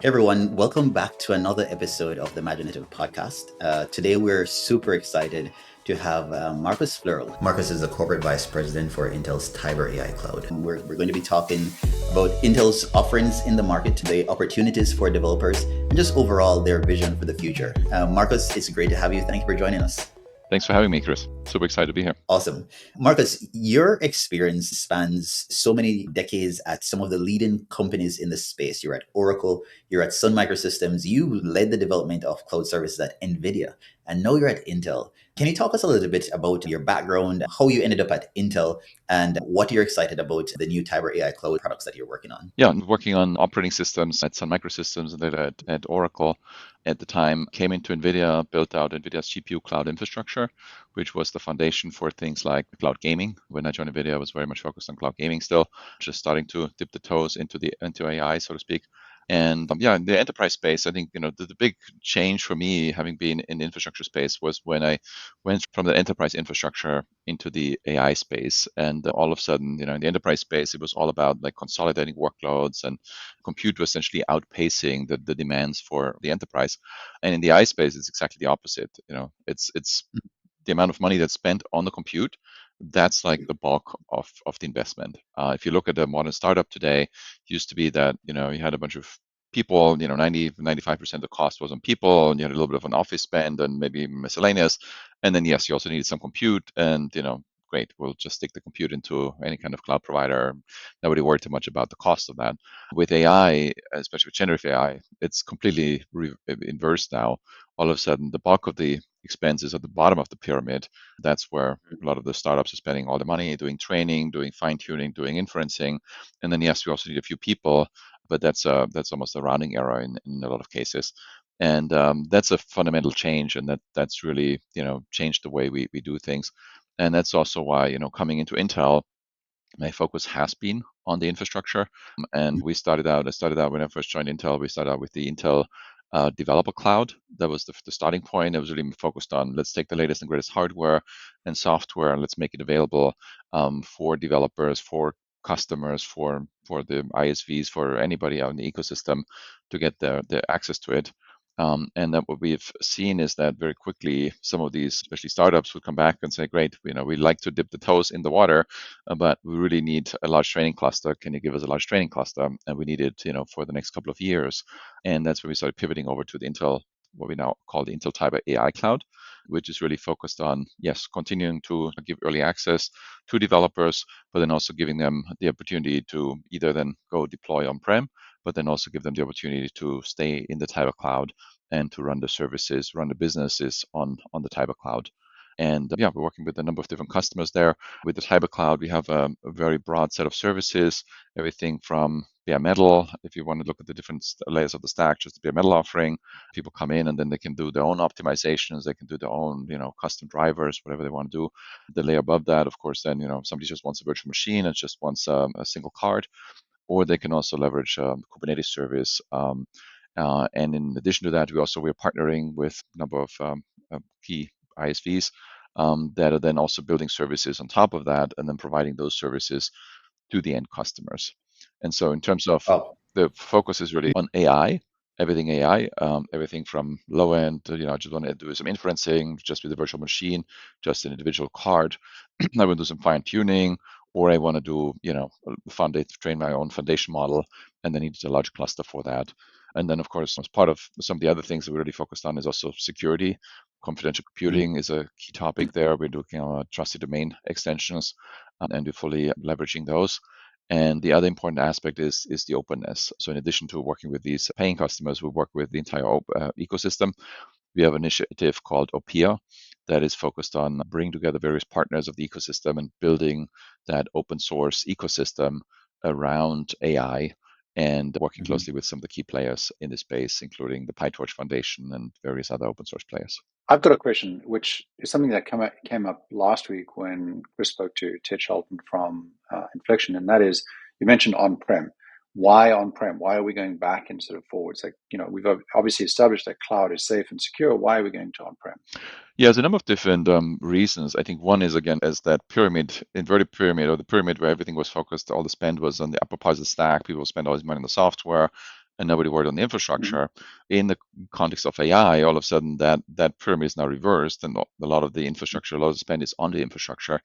Hey everyone, welcome back to another episode of the Imaginative podcast. Today we're super excited to have Markus Flierl. Markus is the corporate vice president for Intel's Tiber AI Cloud. We're going to be talking about Intel's offerings in the market, the opportunities for developers, and just overall their vision for the future. Markus, it's great to have you. Thank you for joining us. Thanks for having me, Chris. Super excited to be here. Awesome. Markus, your experience spans so many decades at some of the leading companies in the space. You're at Oracle, you're at Sun Microsystems, you led the development of cloud services at NVIDIA, and now you're at Intel. Can you talk us a little bit about your background, how you ended up at Intel, and what you're excited about the new Tiber AI Cloud products that you're working on? Yeah, I'm working on operating systems at Sun Microsystems and then at Oracle at the time. Came into NVIDIA, built out NVIDIA's GPU cloud infrastructure, which was the foundation for things like cloud gaming. When I joined NVIDIA, I was very much focused on cloud gaming still, just starting to dip the toes into AI, so to speak. And yeah, in the enterprise space, I think the big change for me, having been in the infrastructure space, was when I went from the enterprise infrastructure into the AI space. And all of a sudden, in the enterprise space, it was all about like consolidating workloads and compute was essentially outpacing the demands for the enterprise. And in the AI space, it's exactly the opposite. It's the amount of money that's spent on the compute. That's like the bulk of the investment. If you look at a modern startup today, it used to be that you had a bunch of people, 95% of the cost was on people, and you had a little bit of an office spend and maybe miscellaneous. And then yes, you also needed some compute, and great, we'll just stick the compute into any kind of cloud provider. Nobody worried too much about the cost of that. With AI, especially with generative AI, it's completely inverse now. All of a sudden, the bulk of the expenses at the bottom of the pyramid. That's where a lot of the startups are spending all the money doing training, doing fine tuning, doing inferencing. And then yes, we also need a few people, but that's almost a rounding error in a lot of cases. And that's a fundamental change, and that's really changed the way we do things. And that's also why coming into Intel, my focus has been on the infrastructure. And I started out when I first joined Intel, we started out with the Intel Developer Cloud. That was the starting point. It was really focused on let's take the latest and greatest hardware and software and let's make it available for developers, for customers, for the ISVs, for anybody out in the ecosystem to get their access to it. And that what we've seen is that very quickly, some of these, especially startups, would come back and say, "Great, we like to dip the toes in the water, but we really need a large training cluster. Can you give us a large training cluster?" And we need it, for the next couple of years. And that's when we started pivoting over to the Intel, what we now call the Intel Tiber AI Cloud, which is really focused on, yes, continuing to give early access to developers, but then also giving them the opportunity to either then go deploy on-prem, but then also give them the opportunity to stay in the Tiber Cloud and to run the services, run the businesses on the Tiber Cloud. And yeah, we're working with a number of different customers there. With the Tiber Cloud, we have a very broad set of services, everything from bare metal, if you want to look at the different layers of the stack, just the bare metal offering. People come in and then they can do their own optimizations, they can do their own, custom drivers, whatever they want to do. The layer above that, of course, then, somebody just wants a virtual machine and just wants a single card, or they can also leverage Kubernetes service. And in addition to that, we're partnering with a number of key ISVs that are then also building services on top of that and then providing those services to the end customers. And so in terms of Oh, the focus is really on AI, everything AI, everything from low end to, I just want to do some inferencing just with a virtual machine, just an individual card. I want to do some fine tuning, or I want to do, train my own foundation model, and then need a large cluster for that. And then, of course, as part of some of the other things that we really focused on is also security. Confidential computing is a key topic there. We're looking at trusted domain extensions, and we're fully leveraging those. And the other important aspect is the openness. So in addition to working with these paying customers, we work with the entire ecosystem. We have an initiative called OPIA that is focused on bringing together various partners of the ecosystem and building that open source ecosystem around AI and working closely with some of the key players in this space, including the PyTorch Foundation and various other open source players. I've got a question, which is something that came up last week when Chris spoke to Ted Shelton from Inflection, and that is, you mentioned on-prem. Why on-prem? Why are we going back instead of forwards? Like, we've obviously established that cloud is safe and secure. Why are we going to on-prem? Yeah, there's a number of different reasons. I think one is, again, as that pyramid, inverted pyramid, or the pyramid where everything was focused, all the spend was on the upper parts of the stack. People spend all this money on the software, and nobody worried on the infrastructure. In the context of AI, all of a sudden that pyramid is now reversed, and a lot of the infrastructure, a lot of the spend is on the infrastructure.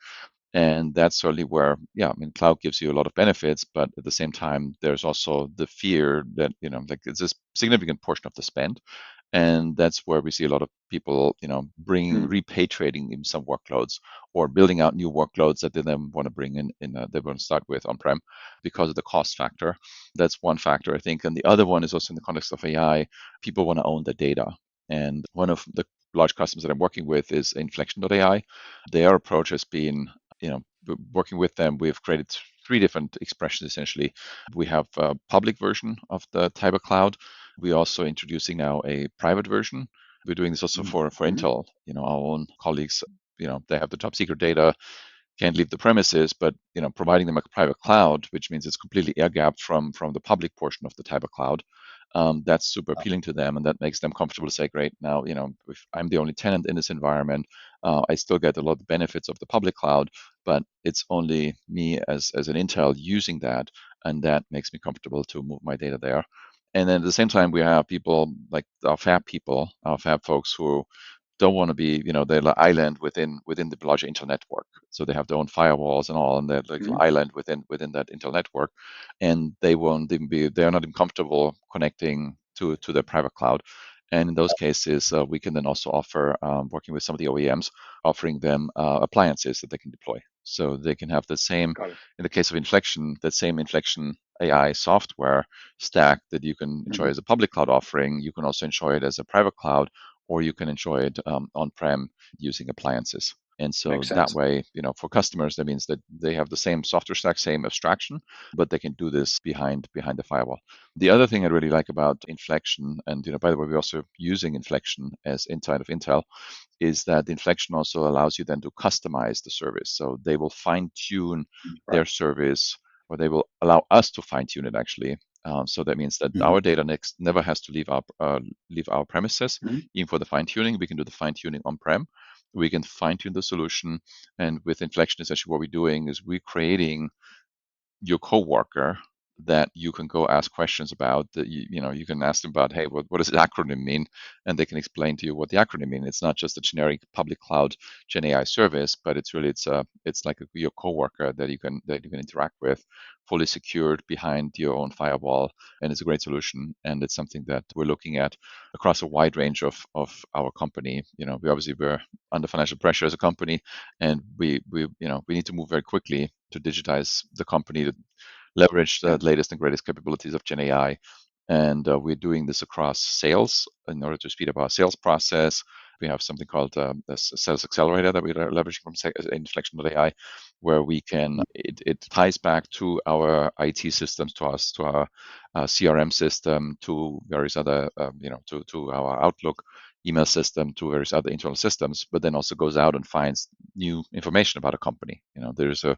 And that's certainly where, yeah, I mean, cloud gives you a lot of benefits, but at the same time, there's also the fear that, like it's a significant portion of the spend. And that's where we see a lot of people, repatriating in some workloads or building out new workloads that they then want to bring they want to start with on-prem because of the cost factor. That's one factor, I think. And the other one is also in the context of AI, people want to own the data. And one of the large customers that I'm working with is Inflection AI. Their approach has been, working with them, we've created three different expressions essentially. We have a public version of the Tiber Cloud. We're also introducing now a private version. We're doing this also for Intel. Our own colleagues, they have the top secret data, can't leave the premises, but providing them a private cloud, which means it's completely air gapped from the public portion of the Tiber Cloud. That's super appealing to them, and that makes them comfortable to say, great, now if I'm the only tenant in this environment, I still get a lot of the benefits of the public cloud, but it's only me as an Intel using that, and that makes me comfortable to move my data there. And then at the same time, we have people like our fab folks who don't want to be, they're island within the larger Intel network. So they have their own firewalls and all, and they're like an island within that Intel network, and they're not even comfortable connecting to their private cloud. And in those cases, we can then also offer, working with some of the OEMs, offering them appliances that they can deploy. So they can have the same, in the case of Inflection, that same Inflection AI software stack that you can enjoy as a public cloud offering. You can also enjoy it as a private cloud, or you can enjoy it on-prem using appliances. And so that way, for customers, that means that they have the same software stack, same abstraction, but they can do this behind the firewall. The other thing I really like about Inflection, and by the way, we're also using Inflection as inside of Intel, is that Inflection also allows you then to customize the service. So they will fine-tune their service, or they will allow us to fine-tune it actually. So that means that our data never has to leave our premises. Even for the fine tuning, we can do the fine tuning on-prem. We can fine tune the solution, and with Inflection, essentially what we're doing is we're creating your coworker that you can go ask questions about. That you can ask them about, hey, what does the acronym mean, and they can explain to you what the acronym means. It's not just a generic public cloud Gen AI service, but it's like your coworker that you can interact with, fully secured behind your own firewall, and it's a great solution. And it's something that we're looking at across a wide range of our company. We're under financial pressure as a company, and we need to move very quickly to digitize the company, to leverage the latest and greatest capabilities of Gen AI. And we're doing this across sales in order to speed up our sales process. We have something called the Sales Accelerator that we're leveraging from Inflection AI, where we can, it ties back to our IT systems, to our CRM system, to various other, to our Outlook email system, to various other internal systems, but then also goes out and finds new information about a company. There's a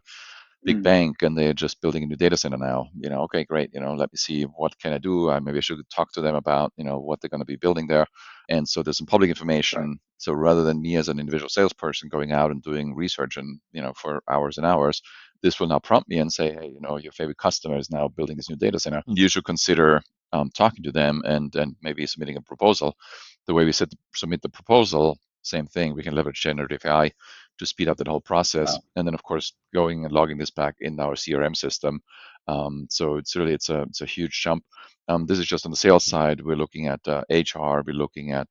big bank and they're just building a new data center now. Okay, great. Let me see, what can I do? Maybe I should talk to them about, what they're going to be building there. And so there's some public information. Right. So rather than me as an individual salesperson going out and doing research and, for hours and hours, this will now prompt me and say, hey, your favorite customer is now building this new data center. You should consider talking to them and maybe submitting a proposal. The way we submit the proposal, same thing. We can leverage generative AI to speed up that whole process. Wow. And then, of course, going and logging this back in our CRM system. So it's a huge jump. This is just on the sales side. We're looking at HR. We're looking at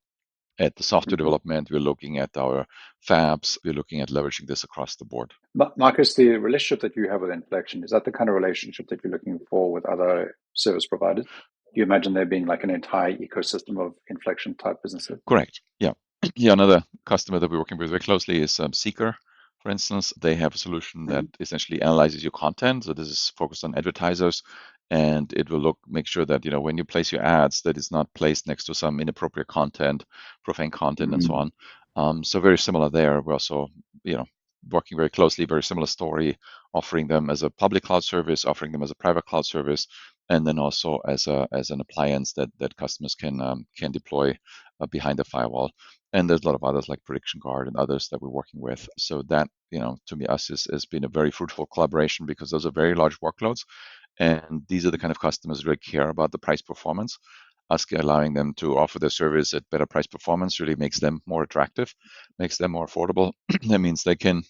the software development. We're looking at our fabs. We're looking at leveraging this across the board. Markus, the relationship that you have with Inflection, is that the kind of relationship that you're looking for with other service providers? Do you imagine there being like an entire ecosystem of Inflection type businesses? Correct. Yeah. Yeah. Another customer that we're working with very closely is Seeker, for instance. They have a solution that essentially analyzes your content. So this is focused on advertisers, and it will make sure that when you place your ads, that it's not placed next to some inappropriate content, profane content, and so on. So very similar there. We're also working very closely, very similar story, offering them as a public cloud service, offering them as a private cloud service, and then also as an appliance that customers can deploy behind the firewall. And there's a lot of others like Prediction Guard and others that we're working with. So that, to me, has been a very fruitful collaboration, because those are very large workloads. And these are the kind of customers who really care about the price performance. Us allowing them to offer their service at better price performance really makes them more attractive, makes them more affordable. That means they can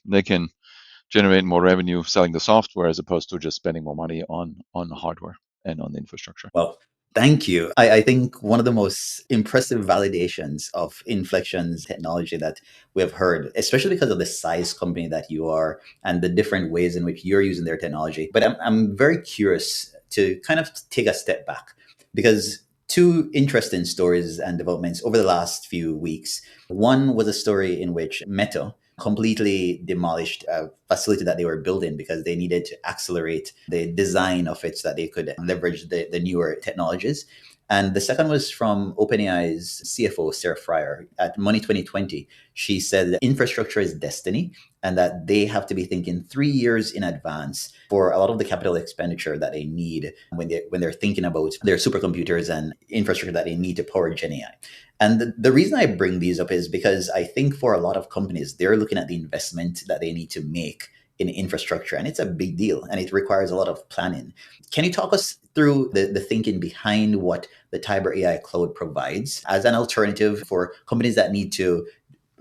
generate more revenue selling the software as opposed to just spending more money on the hardware and on the infrastructure. Well, thank you. I think one of the most impressive validations of Inflection's technology that we have heard, especially because of the size company that you are and the different ways in which you're using their technology. But I'm very curious to kind of take a step back because two interesting stories and developments over the last few weeks. One was a story in which Meta completely demolished a facility that they were building because they needed to accelerate the design of it so that they could leverage the newer technologies. And the second was from OpenAI's CFO, Sarah Fryer. At Money 2020, she said that infrastructure is destiny and that they have to be thinking 3 years in advance for a lot of the capital expenditure that they need when they're thinking about their supercomputers and infrastructure that they need to power Gen AI. And the reason I bring these up is because I think for a lot of companies, they're looking at the investment that they need to make in infrastructure, and it's a big deal and it requires a lot of planning. Can you talk us through the thinking behind what the Tiber AI Cloud provides as an alternative for companies that need to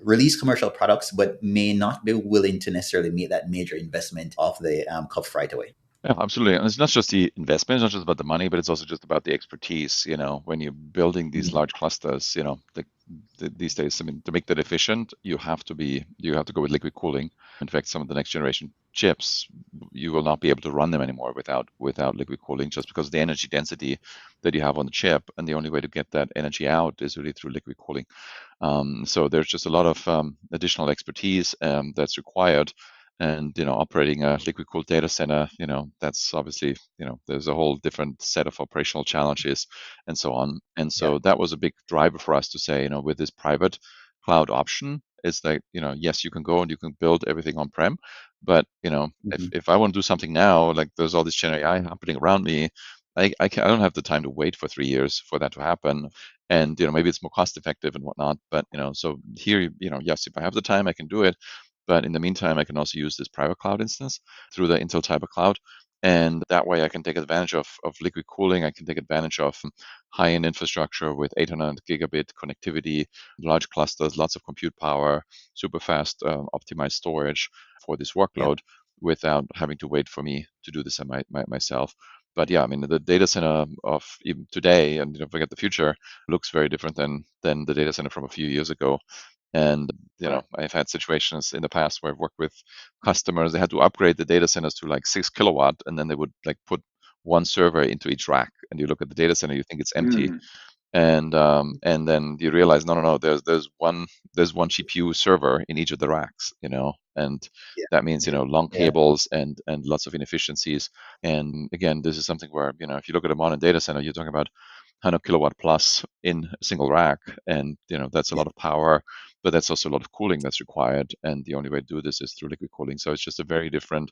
release commercial products but may not be willing to necessarily make that major investment off the cuff right away? Yeah, absolutely. And it's not just the investment, it's not just about the money, but it's also just about the expertise. When you're building these large clusters, these days, I mean, to make that efficient, you have to go with liquid cooling. In fact, some of the next generation chips, you will not be able to run them anymore without liquid cooling, just because of the energy density that you have on the chip, and the only way to get that energy out is really through liquid cooling. So there's just a lot of additional expertise that's required. And operating a liquid cooled data center, that's obviously, there's a whole different set of operational challenges and so on. And so that was a big driver for us to say, with this private cloud option, it's like, yes, you can go and you can build everything on-prem, but if I want to do something now, like there's all this Gen AI happening around me, I don't have the time to wait for 3 years for that to happen. And maybe it's more cost effective and whatnot, but so here, yes, if I have the time, I can do it. But in the meantime, I can also use this private cloud instance through the Intel Tiber Cloud. And that way I can take advantage of liquid cooling. I can take advantage of high-end infrastructure with 800 gigabit connectivity, large clusters, lots of compute power, super fast optimized storage for this workload without having to wait for me to do this myself. But yeah, I mean, the data center of even today, and forget the future, looks very different than the data center from a few years ago. And I've had situations in the past where I've worked with customers. They had to upgrade the data centers to like 6 kilowatt, and then they would like put one server into each rack. And you look at the data center, you think it's empty, and then you realize no, there's one GPU server in each of the racks, and that means long cables and lots of inefficiencies. And again, this is something where if you look at a modern data center, you're talking about 100 kilowatt plus in a single rack, and that's a lot of power, but that's also a lot of cooling that's required. And the only way to do this is through liquid cooling. So it's just a very different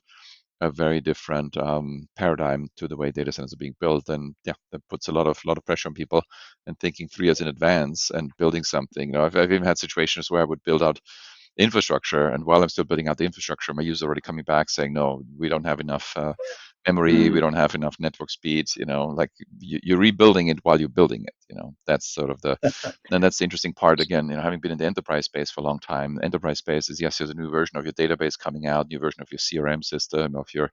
paradigm to the way data centers are being built. And yeah, that puts a lot of pressure on people and thinking 3 years in advance and building something. I've even had situations where I would build out infrastructure, and while I'm still building out the infrastructure, my users are already coming back saying, no, we don't have enough memory, we don't have enough network speeds. Like you're rebuilding it while you're building it. That's sort of and that's the interesting part. Again, having been in the enterprise space for a long time, enterprise space is, yes, there's a new version of your database coming out, new version of your CRM system, of your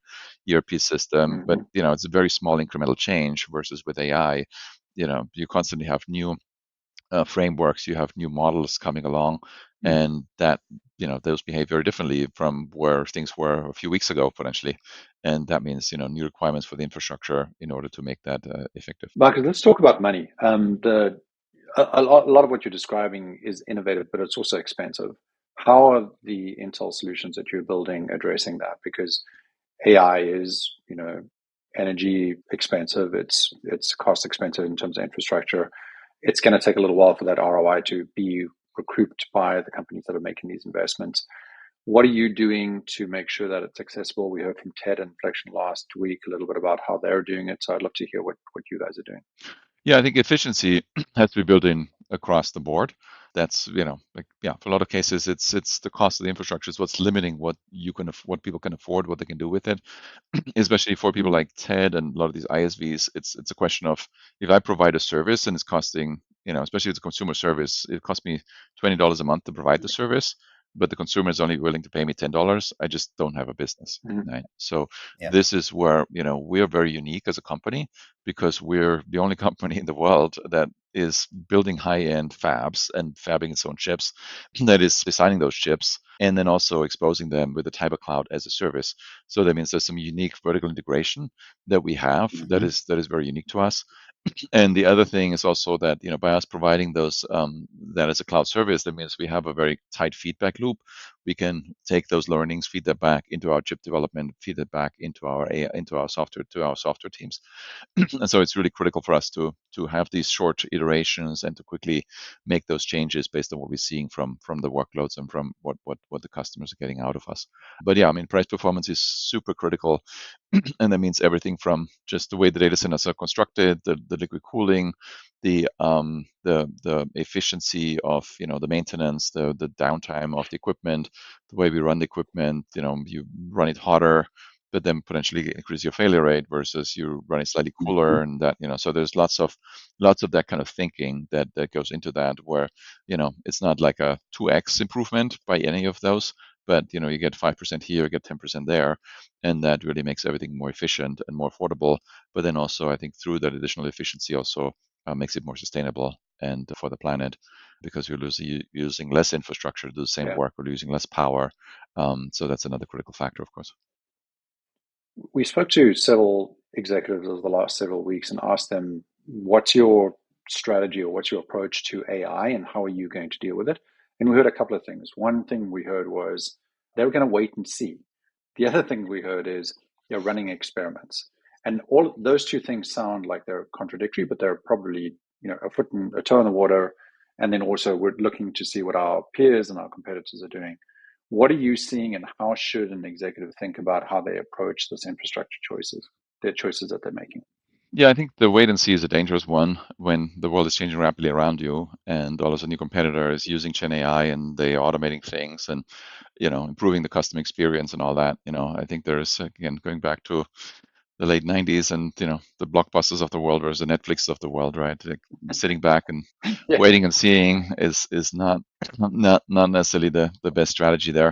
ERP system, but it's a very small incremental change. Versus with AI, you constantly have new frameworks, you have new models coming along, and that those behave very differently from where things were a few weeks ago potentially. And that means new requirements for the infrastructure in order to make that effective. Markus, let's talk about money. A lot of what you're describing is innovative, but it's also expensive. How are the Intel solutions that you're building addressing that? Because AI is, energy expensive. It's cost expensive in terms of infrastructure. It's going to take a little while for that ROI to be recouped by the companies that are making these investments. What are you doing to make sure that it's accessible? We heard from Ted and Inflection last week a little bit about how they're doing it. So I'd love to hear what you guys are doing. Yeah, I think efficiency has to be built in across the board. That's, for a lot of cases, it's the cost of the infrastructure is what's limiting what people can afford, what they can do with it. Especially for people like TED and a lot of these ISVs, it's a question of, if I provide a service and it's costing, especially if it's a consumer service, it costs me $20 a month to provide the service, but the consumer is only willing to pay me $10, I just don't have a business. Right? So this is where, we're very unique as a company, because we're the only company in the world that is building high-end fabs and fabbing its own chips, that is designing those chips, and then also exposing them with the Tiber Cloud as a service. So that means there's some unique vertical integration that we have that is very unique to us. And the other thing is also that, by us providing those that as a cloud service, that means we have a very tight feedback loop. We can take those learnings, feed that back into our chip development, feed it back into our AI, into our software, to our software teams. And so it's really critical for us to have these short iterations and to quickly make those changes based on what we're seeing from the workloads and from what the customers are getting out of us. But yeah, I mean, price performance is super critical. And that means everything from just the way the data centers are constructed, the liquid cooling, the efficiency of the maintenance, the downtime of the equipment, the way we run the equipment. You run it hotter, but then potentially increase your failure rate versus you run it slightly cooler, and that so there's lots of that kind of thinking that goes into that, where it's not like a 2x improvement by any of those, but you get 5% here, you get 10% there, and that really makes everything more efficient and more affordable. But then also, I think through that additional efficiency also makes it more sustainable and for the planet, because you're using less infrastructure to do the same work, or using less power. So that's another critical factor, of course. We spoke to several executives over the last several weeks and asked them, what's your strategy or what's your approach to AI and how are you going to deal with it? And we heard a couple of things. One thing we heard was they were going to wait and see. The other thing we heard is they're running experiments. And all of those two things sound like they're contradictory, but they're probably a toe in the water. And then also we're looking to see what our peers and our competitors are doing. What are you seeing, and how should an executive think about how they approach this infrastructure choices, their choices that they're making? Yeah, I think the wait and see is a dangerous one when the world is changing rapidly around you, and all of a sudden your competitor is using Gen AI and they're automating things and improving the customer experience and all that. I think there's, again, going back to the late 90s and the blockbusters of the world versus the Netflix of the world, right? Like, sitting back and waiting and seeing is not necessarily the best strategy there.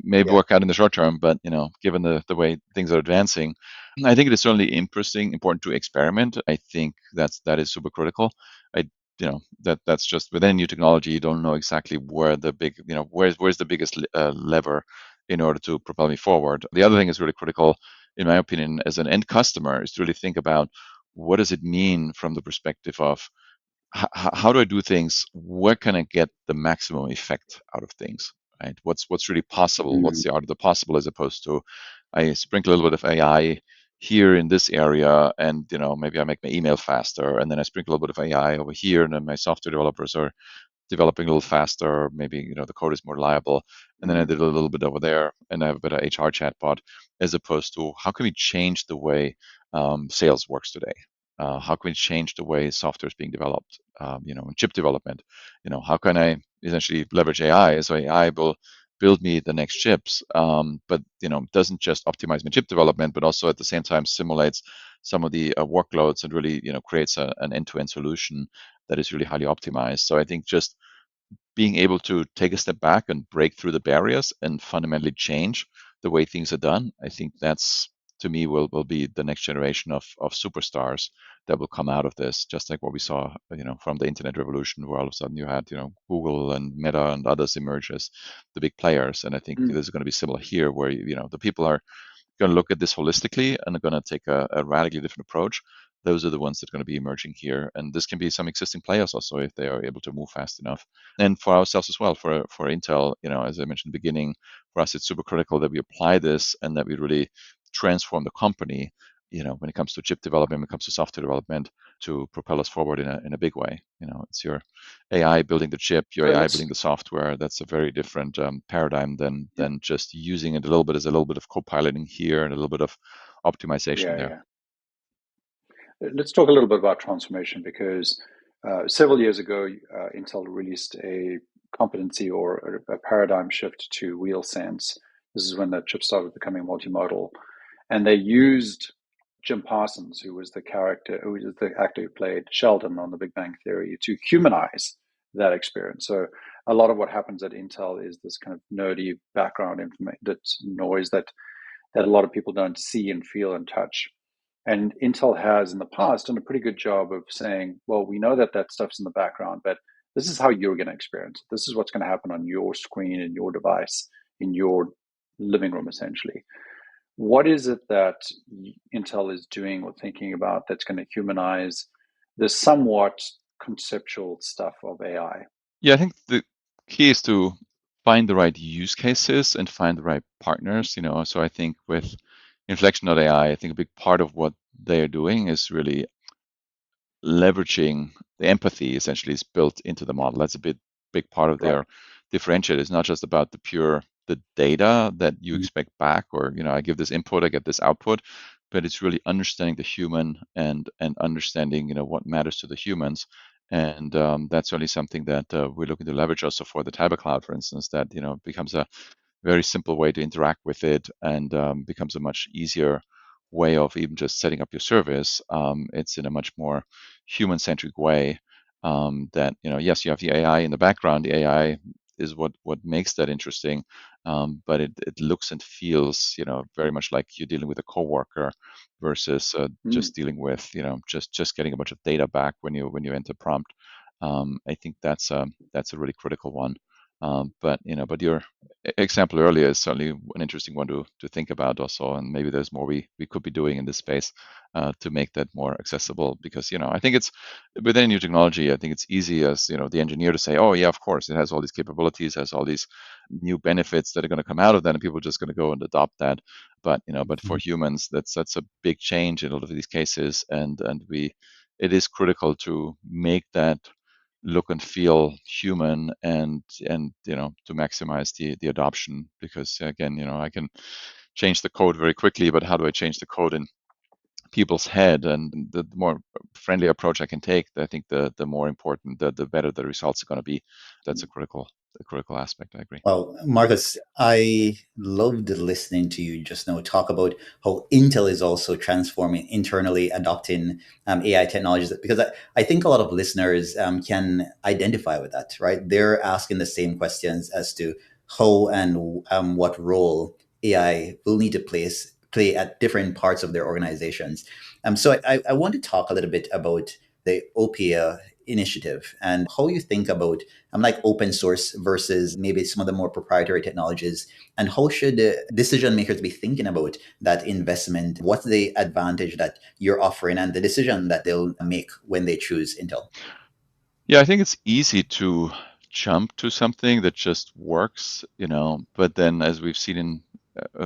Maybe work out in the short term, but given the way things are advancing, I think it is certainly important to experiment. I think that is super critical. That's just within new technology, you don't know exactly where the big where's the biggest lever in order to propel me forward. The other thing is really critical, in my opinion, as an end customer, is to really think about what does it mean from the perspective of how do I do things? Where can I get the maximum effect out of things? Right? What's really possible? What's the art of the possible, as opposed to I sprinkle a little bit of AI here in this area, and maybe I make my email faster, and then I sprinkle a little bit of AI over here, and then my software developers are developing a little faster. Maybe the code is more reliable, and then I did a little bit over there, and I have a better HR chatbot, as opposed to how can we change the way sales works today? How can we change the way software is being developed? In chip development, how can I essentially leverage AI so AI will build me the next chips, but doesn't just optimize my chip development, but also at the same time simulates some of the workloads and really creates an end-to-end solution that is really highly optimized. So I think just being able to take a step back and break through the barriers and fundamentally change the way things are done, I think that's, to me, will be the next generation of superstars that will come out of this, just like what we saw from the internet revolution, where all of a sudden you had Google and Meta and others emerge as the big players. And I think this is going to be similar here, where the people are going to look at this holistically and are going to take a radically different approach. Those are the ones that are going to be emerging here. And this can be some existing players also, if they are able to move fast enough. And for ourselves as well, for Intel, as I mentioned in the beginning, for us, it's super critical that we apply this and that we really transform the company, when it comes to chip development, when it comes to software development, to propel us forward in a big way. It's your AI building the chip, your AI building the software. That's a very different paradigm than just using it a little bit as a little bit of co-piloting here and a little bit of optimization there. Let's talk a little bit about transformation, because several years ago, Intel released a competency or a paradigm shift to real sense. This is when the chip started becoming multimodal, and they used Jim Parsons, who was the actor who played Sheldon on The Big Bang Theory, to humanize that experience. So a lot of what happens at Intel is this kind of nerdy background information, that's noise that a lot of people don't see and feel and touch. And Intel has in the past done a pretty good job of saying, well, we know that that stuff's in the background, but this is how you're going to experience it. This is what's going to happen on your screen and your device in your living room, essentially. What is it that Intel is doing or thinking about that's going to humanize the somewhat conceptual stuff of AI? Yeah, I think the key is to find the right use cases and find the right partners. So I think with Inflection AI, I think a big part of what they're doing is really leveraging the empathy essentially is built into the model. That's a big part of Right. their differentiator. It's not just about the data that you Mhm. expect back, or I give this input, I get this output, but it's really understanding the human and understanding what matters to the humans. And that's certainly something that we're looking to leverage also for the Tiber Cloud, for instance, that becomes a very simple way to interact with it, and becomes a much easier way of even just setting up your service. It's in a much more human-centric way. That yes, you have the AI in the background. The AI is what makes that interesting, but it looks and feels very much like you're dealing with a coworker versus just dealing with just getting a bunch of data back when you enter prompt. I think that's a really critical one. But your example earlier is certainly an interesting one to think about also, and maybe there's more we could be doing in this space to make that more accessible. Because I think it's with any new technology, I think it's easy as the engineer to say, oh yeah, of course, it has all these capabilities, has all these new benefits that are going to come out of that, and people are just going to go and adopt that. But for humans, that's a big change in a lot of these cases, and it is critical to make that look and feel human, and to maximize the adoption. Because again, I can change the code very quickly, but how do I change the code in people's head? And the more friendly approach I can take, I think the more important, the better the results are going to be. That's a critical aspect. I agree. Well, Marcus, I loved listening to you just now talk about how Intel is also transforming internally, adopting AI technologies, because I think a lot of listeners can identify with that, right? They're asking the same questions as to how and what role AI will need to play at different parts of their organizations. So I want to talk a little bit about the OPIA initiative and how you think about like open source versus maybe some of the more proprietary technologies, and how should decision makers be thinking about that investment? What's the advantage that you're offering and the decision that they'll make when they choose Intel? Yeah, I think it's easy to jump to something that just works, but then as we've seen in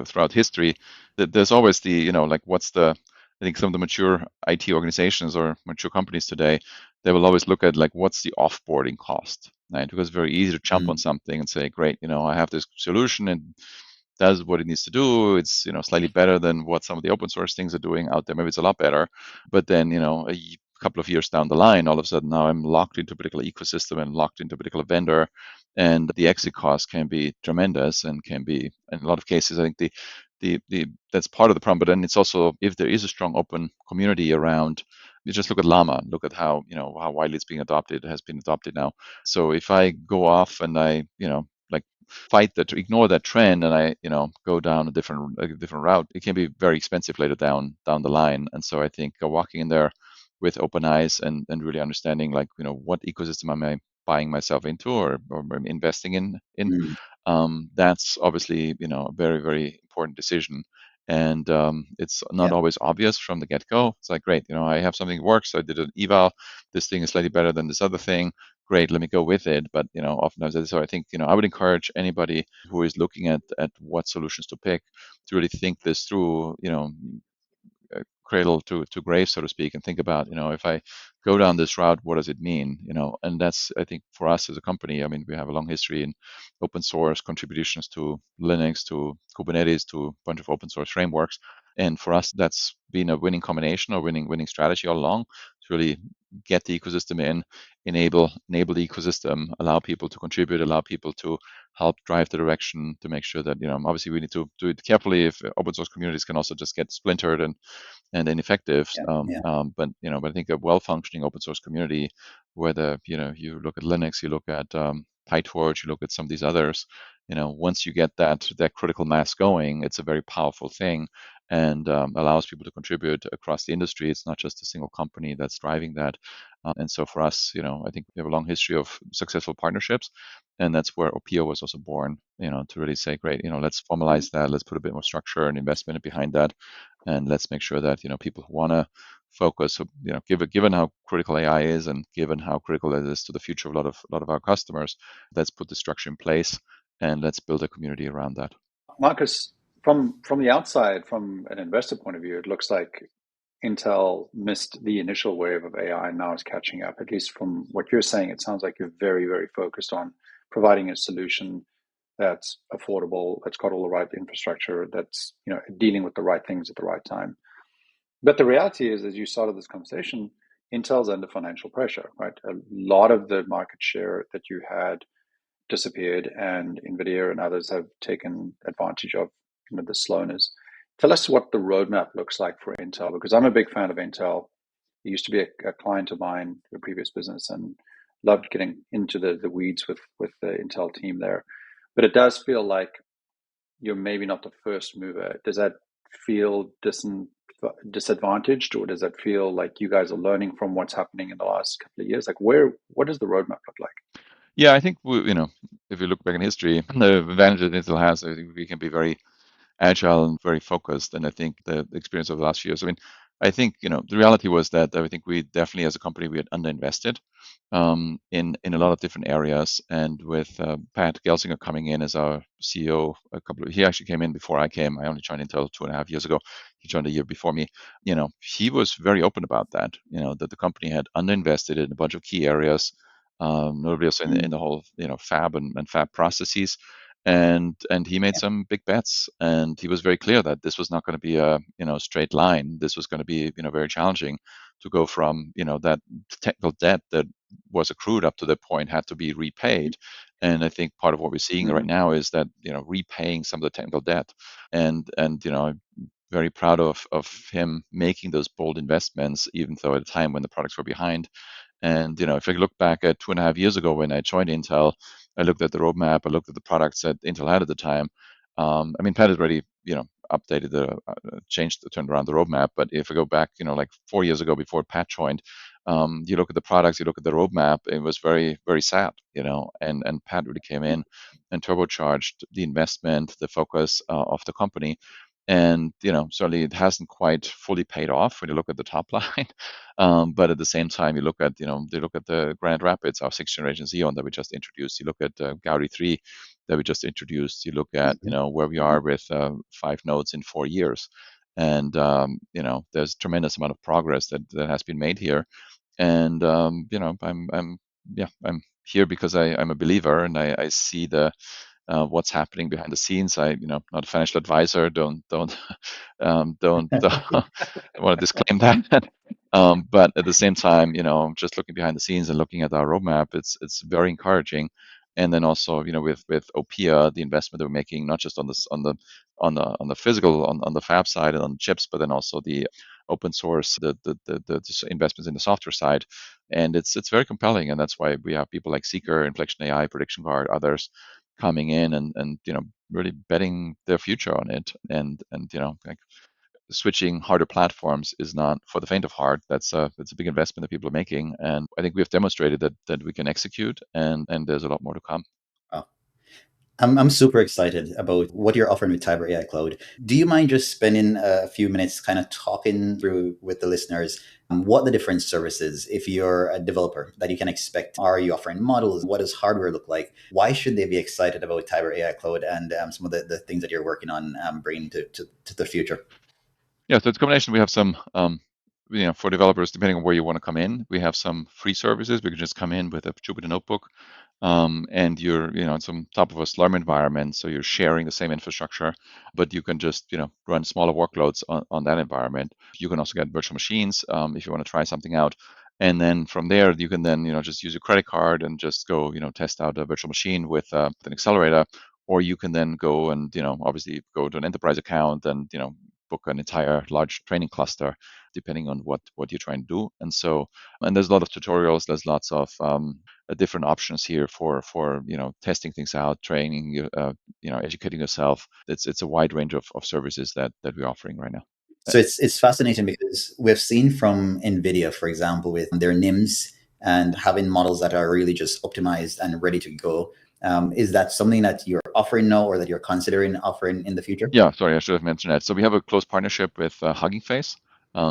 throughout history, that there's always the, like I think some of the mature IT organizations or mature companies today, they will always look at like what's the offboarding cost, right? Because it's very easy to jump on Mm, something and say, great, I have this solution and does what it needs to do. It's slightly better than what some of the open source things are doing out there. Maybe it's a lot better, but then couple of years down the line, all of a sudden now I'm locked into a particular ecosystem and locked into a particular vendor, and the exit cost can be tremendous and can be, in a lot of cases, I think the that's part of the problem. But then it's also, if there is a strong open community around, you just look at Llama, look at how how widely it's being adopted, it has been adopted now. So if I go off and I like fight that, ignore that trend, and I go down a different route, it can be very expensive later down the line. And so I think walking in there with open eyes and really understanding like what ecosystem am I buying myself into, or investing in, mm, that's obviously a very, very important decision. And it's not yeah. always obvious from the get-go. It's like, great, I have something that works, I did an eval, this thing is slightly better than this other thing, great, let me go with it. But oftentimes, so I think I would encourage anybody who is looking at what solutions to pick to really think this through, cradle to grave, so to speak, and think about, if I go down this route, what does it mean? And that's, I think, for us as a company, I mean, we have a long history in open source contributions to Linux, to Kubernetes, to a bunch of open source frameworks. And for us, that's been a winning combination or winning strategy all along, really get the ecosystem in, enable the ecosystem, allow people to contribute, allow people to help drive the direction, to make sure that, obviously we need to do it carefully. If open source communities can also just get splintered and ineffective. But I think a well-functioning open source community, whether you look at Linux, you look at PyTorch, you look at some of these others, once you get that critical mass going, it's a very powerful thing, and allows people to contribute across the industry. It's not just a single company that's driving that. And so for us, I think we have a long history of successful partnerships, and that's where Opio was also born. To really say, great, let's formalize that, let's put a bit more structure and investment behind that, and let's make sure that people who want to focus, given how critical AI is, and given how critical it is to the future of a lot of our customers, let's put the structure in place and let's build a community around that. Markus, from the outside, from an investor point of view, it looks like Intel missed the initial wave of AI and now is catching up. At least from what you're saying, it sounds like you're very, very focused on providing a solution that's affordable, that's got all the right infrastructure, that's dealing with the right things at the right time. But the reality is, as you started this conversation, Intel's under financial pressure, right? A lot of the market share that you had disappeared, and NVIDIA and others have taken advantage of the slowness. Tell us what the roadmap looks like for Intel, because I'm a big fan of Intel. It used to be a client of mine, the previous business, and loved getting into the weeds with the Intel team there. But it does feel like you're maybe not the first mover. Does that feel disadvantaged, or does that feel like you guys are learning from what's happening in the last couple of years? Like, what does the roadmap look like? Yeah, I think if you look back in history, the advantage that Intel has, I think we can be very agile and very focused. And I think the experience of the last few years, I think the reality was that I think we definitely, as a company, we had underinvested in a lot of different areas. And with Pat Gelsinger coming in as our CEO, he actually came in before I came. I only joined Intel 2.5 years ago. He joined a year before me. He was very open about that. That the company had underinvested in a bunch of key areas, notably also in the whole fab and fab processes. And he made some big bets, and he was very clear that this was not going to be a straight line. This was going to be very challenging to go from that technical debt that was accrued up to that point had to be repaid. And I think part of what we're seeing right now is that repaying some of the technical debt, and I'm very proud of him making those bold investments, even though at a time when the products were behind. And if I look back at 2.5 years ago when I joined Intel, I looked at the roadmap, I looked at the products that Intel had at the time. Pat has already updated turned around the roadmap. But if I go back, like 4 years ago before Pat joined, you look at the products, you look at the roadmap, it was very, very sad, and Pat really came in and turbocharged the investment, the focus of the company. And certainly it hasn't quite fully paid off when you look at the top line. But at the same time, you look at the Grand Rapids, our 6th generation Xeon that we just introduced. You look at Gaudi 3 that we just introduced. You look at where we are with 5 nodes in 4 years, and there's tremendous amount of progress that has been made here. And I'm here because I'm a believer, and I see what's happening behind the scenes. Not a financial advisor. Don't want to disclaim that. But at the same time, just looking behind the scenes and looking at our roadmap, it's very encouraging. And then also, with Opia, the investment that we're making, not just on the physical, on the fab side and on chips, but then also the open source, the investments in the software side, and it's very compelling. And that's why we have people like Seeker, Inflection AI, Prediction Guard, others coming in and really betting their future on it. And like switching harder platforms is not for the faint of heart. It's a big investment that people are making, and I think we have demonstrated that we can execute, and there's a lot more to come. Wow. I'm super excited about what you're offering with Tiber AI Cloud. Do you mind just spending a few minutes kind of talking through with the listeners what the different services, if you're a developer, that you can expect? Are you offering models? What does hardware look like? Why should they be excited about Tiber AI Cloud and some of the things that you're working on bringing to the future? Yeah, so it's a combination. We have some for developers, depending on where you want to come in, we have some free services. We can just come in with a Jupyter notebook, and you're, in some top of a Slurm environment, so you're sharing the same infrastructure, but you can just, run smaller workloads on that environment. You can also get virtual machines if you want to try something out. And then from there, you can then, just use your credit card and just go, test out a virtual machine with an accelerator. Or you can then go and, obviously go to an enterprise account and, book an entire large training cluster, depending on what you're trying to do. And there's a lot of tutorials. There's lots of different options here for testing things out, training, educating yourself. It's a wide range of services that we're offering right now. So it's fascinating because we've seen from NVIDIA, for example, with their NIMs and having models that are really just optimized and ready to go. Is that something that you're offering now or that you're considering offering in the future? Yeah, sorry, I should have mentioned that. So we have a close partnership with Hugging Face.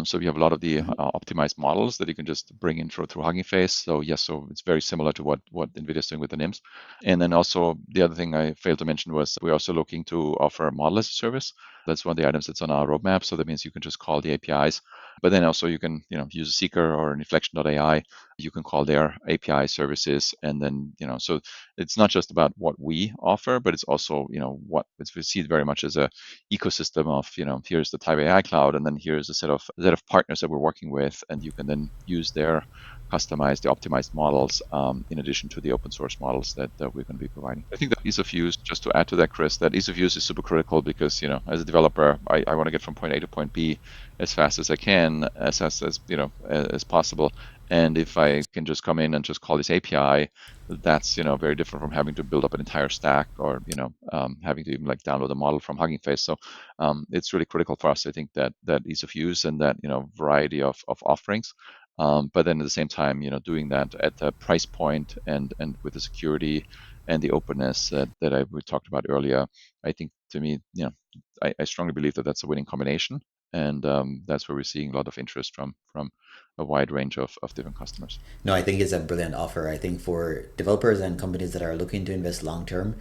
So we have a lot of the optimized models that you can just bring in through Hugging Face. So yes, so it's very similar to what NVIDIA is doing with the NIMs. And then also the other thing I failed to mention was we're also looking to offer model as a service. That's one of the items that's on our roadmap. So that means you can just call the APIs, but then also you can use a Seeker or an Inflection.ai. You can call their API services, and then so it's not just about what we offer, but it's also what we see it very much as a ecosystem of here's the Tiber AI Cloud, and then here's a set of partners that we're working with, and you can then use their customized, the optimized models in addition to the open source models that we're going to be providing. I think that ease of use, just to add to that, Chris, that ease of use is super critical because as a developer, I want to get from point A to point B as fast as I can, as fast as possible. And if I can just come in and just call this API, that's very different from having to build up an entire stack or having to even like download a model from Hugging Face. So it's really critical for us, I think, that ease of use and that variety of offerings. But then at the same time, doing that at the price point and with the security and the openness that we talked about earlier. I think, to me, I strongly believe that that's a winning combination, and that's where we're seeing a lot of interest from a wide range of different customers. No, I think it's a brilliant offer. I think for developers and companies that are looking to invest long term,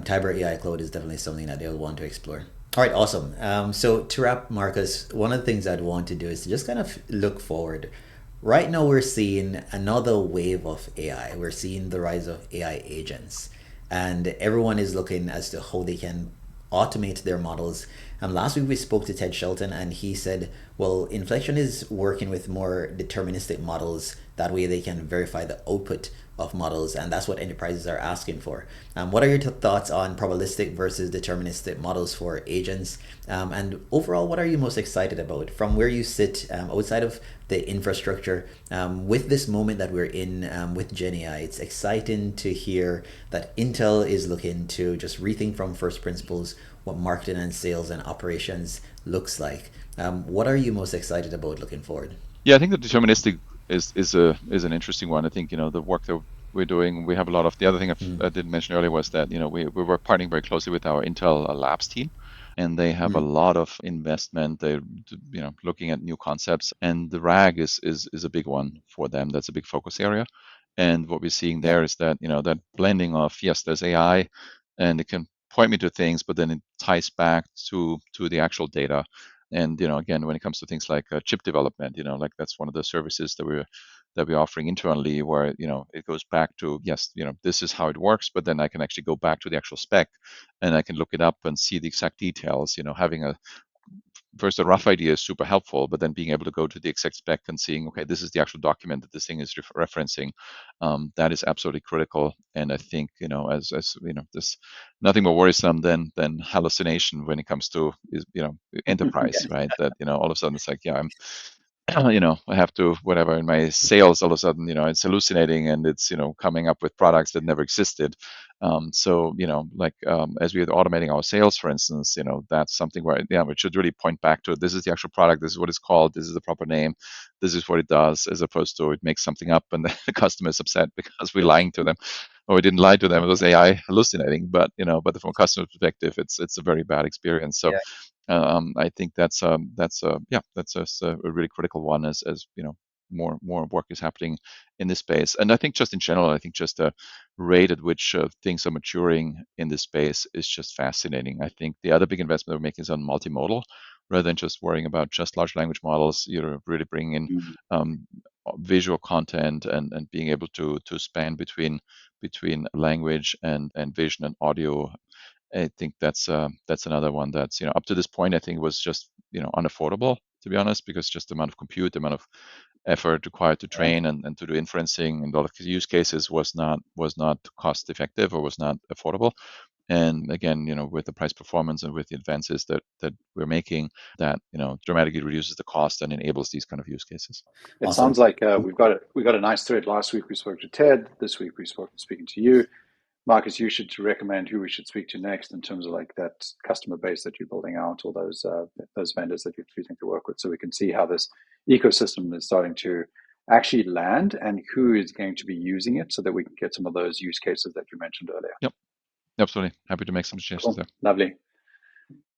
Tiber AI Cloud is definitely something that they'll want to explore. All right, awesome. So to wrap, Markus, one of the things I'd want to do is to just kind of look forward. Right now, we're seeing another wave of AI. We're seeing the rise of AI agents, and everyone is looking as to how they can automate their models. Last week we spoke to Ted Shelton, and he said, well, Inflection is working with more deterministic models. That way they can verify the output of models, and that's what enterprises are asking for. What are your thoughts on probabilistic versus deterministic models for agents? And overall, what are you most excited about from where you sit outside of the infrastructure? With this moment that we're in with Gen AI, it's exciting to hear that Intel is looking to just rethink from first principles what marketing and sales and operations looks like. What are you most excited about looking forward? Yeah, I think the deterministic is an interesting one. I think the work that we're doing, we have a lot of. The other thing I didn't mention earlier was that we were partnering very closely with our Intel Labs team, and they have a lot of investment. They're looking at new concepts, and the RAG is a big one for them. That's a big focus area. And what we're seeing there is that that blending of, yes, there's AI, and it can point me to things, but then it ties back to the actual data. And again, when it comes to things like chip development, like that's one of the services that we're offering internally, where it goes back to, yes, this is how it works, but then I can actually go back to the actual spec, and I can look it up and see the exact details. Having first a rough idea is super helpful, but then being able to go to the exact spec and seeing, okay, this is the actual document that this thing is referencing, that is absolutely critical. And I think as there's nothing more worrisome than hallucination when it comes to enterprise, right? That all of a sudden it's like, yeah, I'm I have to, whatever, in my sales, all of a sudden, it's hallucinating and it's, coming up with products that never existed. So, as we are automating our sales, for instance, that's something where, it should really point back to, this is the actual product, this is what it's called, this is the proper name, this is what it does, as opposed to it makes something up and the customer is upset because we're lying to them. Or we didn't lie to them; it was AI hallucinating. But from a customer perspective, it's a very bad experience. So I think that's a really critical one as more work is happening in this space. And I think just in general, I think just the rate at which things are maturing in this space is just fascinating. I think the other big investment we're making is on multimodal. rather than just worrying about just large language models. You're really bringing in visual content and being able to span between language and vision and audio. I think that's another one that's, up to this point, I think was just, unaffordable, to be honest, because just the amount of compute, the amount of effort required to train and to do inferencing and all of the use cases was not cost effective or was not affordable. And again, with the price performance and with the advances that we're making, that dramatically reduces the cost and enables these kind of use cases. It Awesome. sounds like we got a nice thread. Last week we spoke to Ted. This week speaking to you, Markus. You should recommend who we should speak to next in terms of like that customer base that you're building out, or those vendors that you think to work with, so we can see how this ecosystem is starting to actually land and who is going to be using it, so that we can get some of those use cases that you mentioned earlier. Yep. Absolutely. Happy to make some suggestions there. Lovely.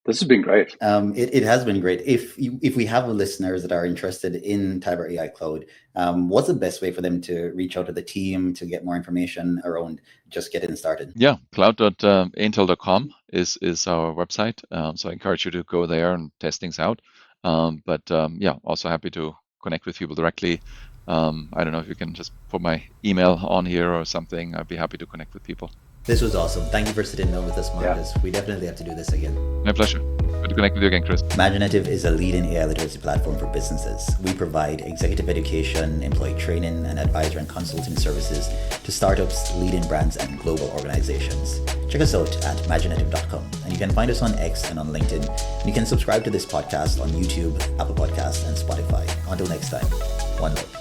This has been great. It has been great. If we have listeners that are interested in Tiber AI Cloud, what's the best way for them to reach out to the team to get more information around just getting started? Yeah, cloud.intel.com is our website. So I encourage you to go there and test things out. Also happy to connect with people directly. I don't know if you can just put my email on here or something. I'd be happy to connect with people. This was awesome. Thank you for sitting down with us, Markus. Yeah. We definitely have to do this again. My pleasure. Good to connect with you again, Chris. Imaginative is a leading AI literacy platform for businesses. We provide executive education, employee training, and advisory and consulting services to startups, leading brands, and global organizations. Check us out at imaginative.com, and you can find us on X and on LinkedIn. And you can subscribe to this podcast on YouTube, Apple Podcasts, and Spotify. Until next time, one love.